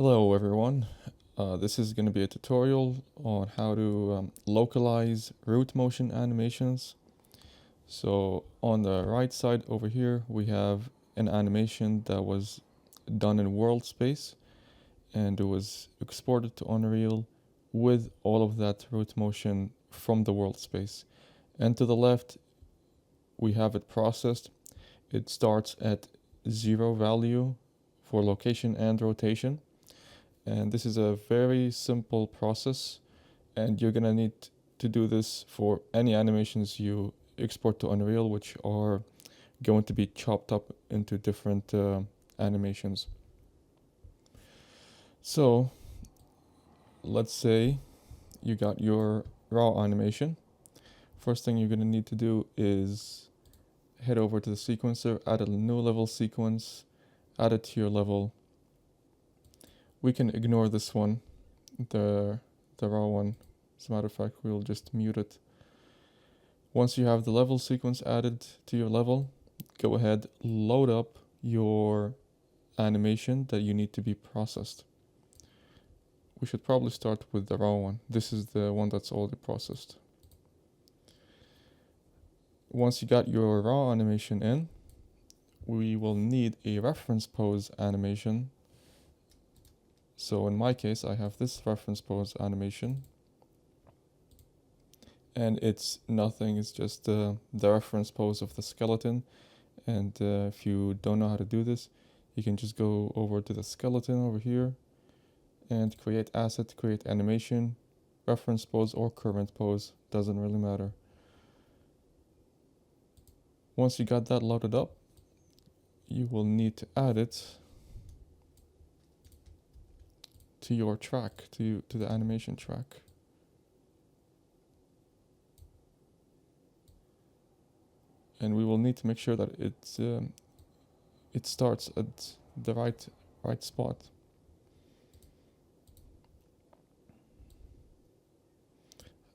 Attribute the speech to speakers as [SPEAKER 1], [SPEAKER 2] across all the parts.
[SPEAKER 1] Hello everyone, this is going to be a tutorial on how to localize root motion animations. So on the right side over here we have an animation that was done in world space and it was exported to Unreal with all of that root motion from the world space. And to the left we have it processed. It starts at 0 value for location and rotation. And this is a very simple process, and you're gonna need to do this for any animations you export to Unreal, which are going to be chopped up into different animations. So let's say you got your raw animation. First thing you're gonna need to do is head over to the sequencer, add a new level sequence, add it to your level. We can ignore this one, the raw one. As a matter of fact, we'll just mute it. Once you have the level sequence added to your level, go ahead, load up your animation that you need to be processed. We should probably start with the raw one. This is the one that's already processed. Once you got your raw animation in, we will need a reference pose animation. So in my case, I have this reference pose animation. And it's nothing, it's just the reference pose of the skeleton. And if you don't know how to do this, you can just go over to the skeleton over here and create asset, create animation, reference pose or current pose, doesn't really matter. Once you got that loaded up, you will need to add it to your track, to the animation track. And we will need to make sure that it starts at the right spot.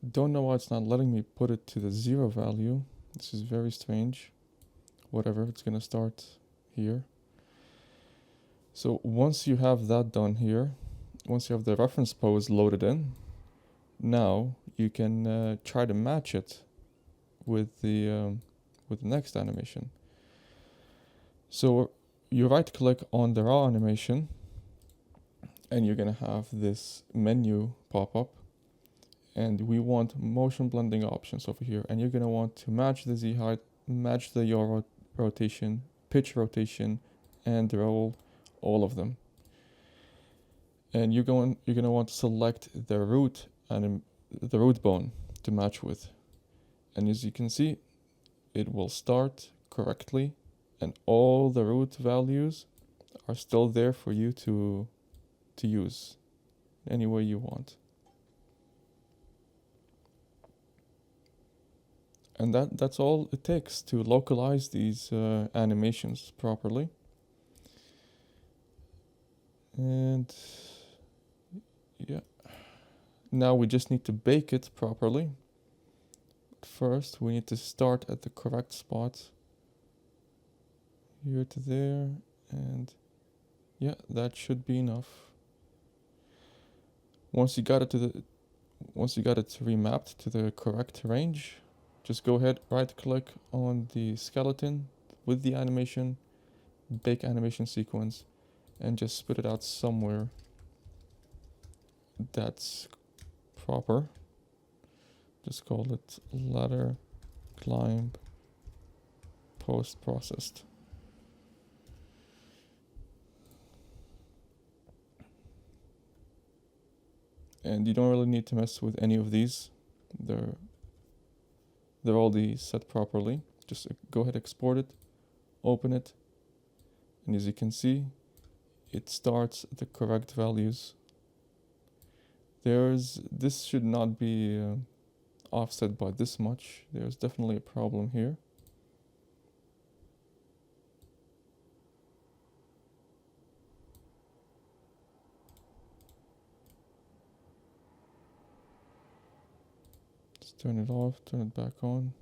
[SPEAKER 1] Don't know why it's not letting me put it to the 0 value. This is very strange. Whatever, it's gonna start here. So once you have that done here, once you have the reference pose loaded in, now you can try to match it with the next animation. So you right click on the raw animation and you're gonna have this menu pop up, and we want motion blending options over here, and you're gonna want to match the Z height, match the yaw rotation, pitch rotation, and roll, all of them. And you're gonna want to select the root bone to match with. And as you can see, it will start correctly and all the root values are still there for you to use any way you want. And that's all it takes to localize these animations properly. And yeah, now we just need to bake it properly. First, we need to start at the correct spot, here to there, and yeah, that should be enough. Once you got it remapped to the correct range, just go ahead, right click on the skeleton with the animation, bake animation sequence, and just spit it out somewhere that's proper. Just call it ladder climb post processed. And you don't really need to mess with any of these. They're already set properly. Just go ahead, export it, open it, and as you can see, it starts at the correct values. This should not be offset by this much. There's definitely a problem here. Let's turn it off, turn it back on.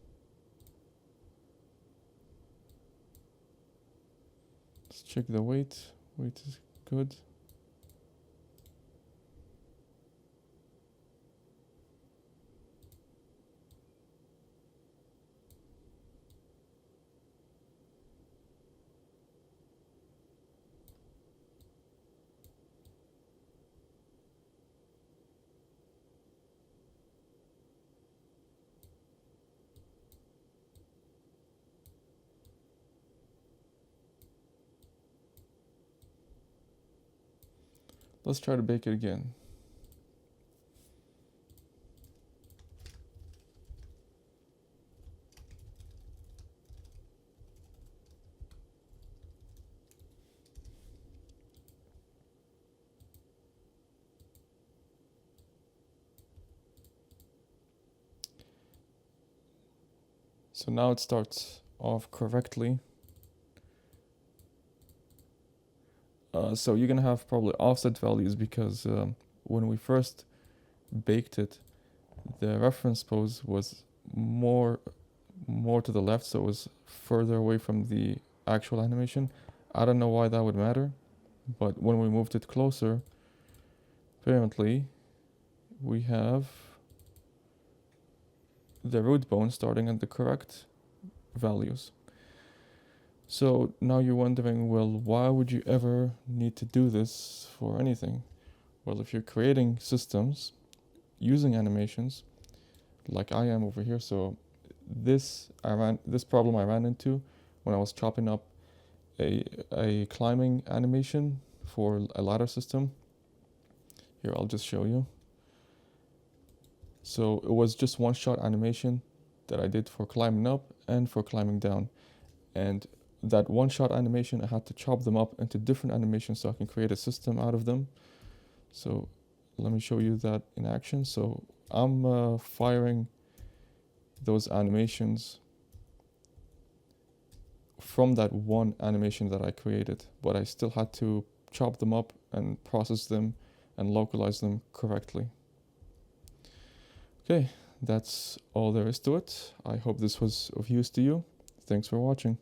[SPEAKER 1] Let's check the weight. Weight is good. Let's try to bake it again. So now it starts off correctly. So you're gonna have probably offset values because when we first baked it, the reference pose was more to the left, so it was further away from the actual animation. I don't know why that would matter, but when we moved it closer, apparently we have the root bone starting at the correct values. So now you're wondering, well, why would you ever need to do this for anything? Well, if you're creating systems using animations, like I am over here, so this problem I ran into when I was chopping up a climbing animation for a ladder system. Here, I'll just show you. So it was just one shot animation that I did for climbing up and for climbing down. And that one shot animation, I had to chop them up into different animations so I can create a system out of them. So let me show you that in action. So I'm firing those animations from that one animation that I created, but I still had to chop them up and process them and localize them correctly. Okay, that's all there is to it. I hope this was of use to you. Thanks for watching.